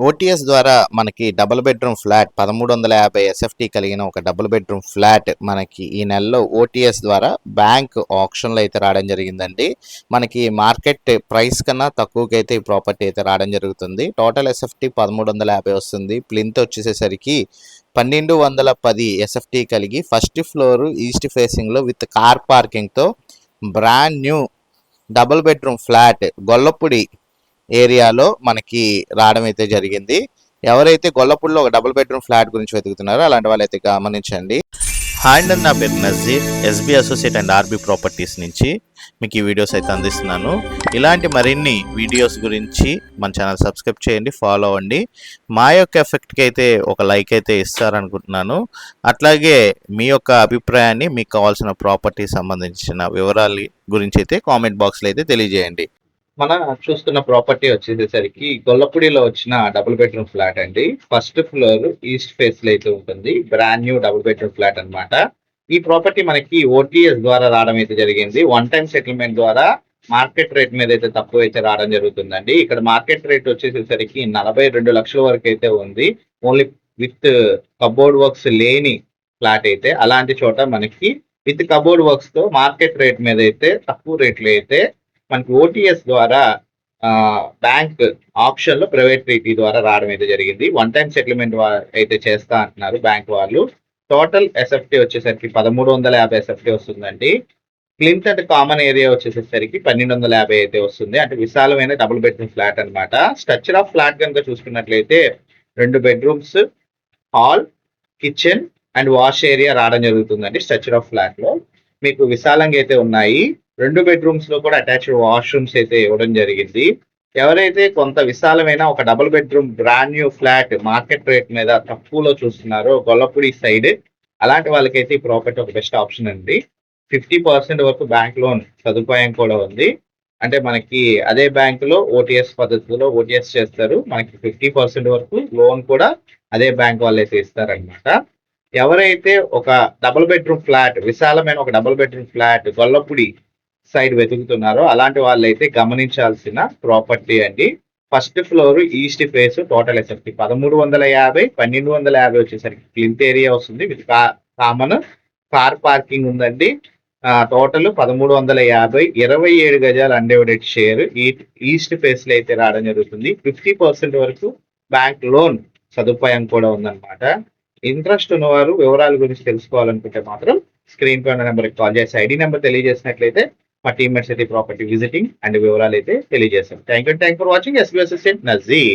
OTS ద్వారా మనకి double bedroom flat 1350 SFT కలిగిన ఒక డబుల్ బెడ్రూమ్ ఫ్లాట్ మనకి ఈ నెలలో ఓటీఎస్ ద్వారా బ్యాంక్ ఆప్షన్లో అయితే రావడం జరిగిందండి. మనకి మార్కెట్ ప్రైస్ కన్నా తక్కువకైతే ఈ ప్రాపర్టీ అయితే రావడం జరుగుతుంది. టోటల్ ఎస్ఎఫ్టీ 1350 వస్తుంది. ప్లింత్ వచ్చేసేసరికి 1210 ఎస్ఎఫ్టీ కలిగి ఫస్ట్ ఫ్లోర్ ఈస్ట్ ఫేసింగ్లో విత్ కార్ పార్కింగ్తో brand new double bedroom flat Gollapudi ఏరియాలో మనకి రావడం అయితే జరిగింది. ఎవరైతే గొల్లపూడిలో ఒక డబుల్ బెడ్రూమ్ ఫ్లాట్ గురించి వెతుకుతున్నారో అలాంటి వాళ్ళు అయితే గమనించండి. హాయ్ అండి, నా పేరు Nazeer, SB associate and RB properties నుంచి మీకు ఈ వీడియోస్ అయితే అందిస్తున్నాను. ఇలాంటి మరిన్ని వీడియోస్ గురించి మన ఛానల్ సబ్స్క్రైబ్ చేయండి, ఫాలో అవ్వండి. మా యొక్క ఎఫెక్ట్కి అయితే ఒక లైక్ అయితే ఇస్తారనుకుంటున్నాను. అట్లాగే మీ యొక్క అభిప్రాయాన్ని, మీకు కావాల్సిన ప్రాపర్టీ సంబంధించిన వివరాల గురించి అయితే కామెంట్ బాక్స్లో అయితే తెలియజేయండి. మనం చూస్తున్న ప్రాపర్టీ వచ్చేసరికి గొల్లపూడిలో వచ్చిన డబుల్ బెడ్రూమ్ ఫ్లాట్ అండి. ఫస్ట్ ఫ్లోర్ ఈస్ట్ ఫేస్ లో అయితే ఉంటుంది. Brand new double bedroom flat అన్నమాట. ఈ ప్రాపర్టీ మనకి ఓటీఎస్ ద్వారా రావడం అయితే జరిగింది. వన్ టైం సెటిల్మెంట్ ద్వారా మార్కెట్ రేట్ మీద అయితే తక్కువ అయితే రావడం జరుగుతుందండి. ఇక్కడ మార్కెట్ రేట్ వచ్చేసరికి 42 లక్షల వరకు అయితే ఉంది. ఓన్లీ విత్ కబోర్డ్ వర్క్స్ లేని ఫ్లాట్ అయితే. అలాంటి చోట మనకి విత్ కబోర్డ్ వర్క్స్ తో మార్కెట్ రేట్ మీద అయితే తక్కువ రేట్లు అయితే మనకి ఓటీఎస్ ద్వారా బ్యాంక్ ఆప్షన్ లో ప్రైవేట్ రీటీ ద్వారా రావడం అయితే జరిగింది. వన్ టైం సెటిల్మెంట్ అయితే చేస్తా అంటున్నారు బ్యాంక్ వాళ్ళు. టోటల్ ఎస్ఎఫ్టీ వచ్చేసరికి 1350 ఎస్ఎఫ్టీ వస్తుందండి. ప్లింత్ అండ్ కామన్ ఏరియా వచ్చేసరికి 1250 అయితే వస్తుంది. అంటే విశాలమైన డబుల్ బెడ్రూమ్ ఫ్లాట్ అనమాట. స్ట్రక్చర్ ఆఫ్ ఫ్లాట్ కనుక చూసుకున్నట్లయితే 2 bedrooms, hall, kitchen and wash area రావడం జరుగుతుందండి. స్ట్రక్చర్ ఆఫ్ ఫ్లాట్ లో మీకు విశాలంగా అయితే ఉన్నాయి. 2 బెడ్రూమ్స్ లో కూడా అటాచ్డ్ వాష్రూమ్స్ అయితే ఇవ్వడం జరిగింది. ఎవరైతే కొంత విశాలమైన ఒక double bedroom brand new flat market rate మీద తక్కువలో చూస్తున్నారో గొల్లపూడి సైడ్, అలాంటి వాళ్ళకైతే ఈ ప్రాపర్టీ ఒక బెస్ట్ ఆప్షన్ అండి. 50% వరకు బ్యాంక్ లోన్ సదుపాయం కూడా ఉంది. అంటే మనకి అదే బ్యాంక్ లో ఓటీఎస్ పద్ధతిలో ఓటీఎస్ చేస్తారు. మనకి 50% వరకు లోన్ కూడా అదే బ్యాంక్ వాళ్ళు అయితే ఇస్తారనమాట. ఎవరైతే ఒక డబుల్ బెడ్రూమ్ ఫ్లాట్, విశాలమైన ఒక double bedroom flat Gollapudi side వెతుకుతున్నారో అలాంటి వాళ్ళైతే గమనించాల్సిన ప్రాపర్టీ అండి. First floor east face, total SFT 1350, 1250 వచ్చేసరికి ప్లింత్ ఏరియా వస్తుంది. విత్ కామన్ కార్ పార్కింగ్ ఉందండి. టోటల్ 1350, 27 గజాల అన్డివైడెడ్ షేర్ ఈస్ట్ ఫేస్ లో అయితే రావడం జరుగుతుంది. 50% వరకు బ్యాంక్ లోన్ సదుపాయం కూడా ఉందన్నమాట. ఇంట్రెస్ట్ ఉన్నవారు వివరాల గురించి తెలుసుకోవాలనుకుంటే మాత్రం స్క్రీన్ పై ఉన్న నెంబర్కి కాల్ చేసి ఐడి నెంబర్ తెలియజేసినట్లయితే మా టీమ్మేట్స్ అయితే ప్రాపర్టీ విజిటింగ్ అండ్ వివరాలు అయితే తెలియజేస్తాం. Thank you for watching. SB assistant Nazir.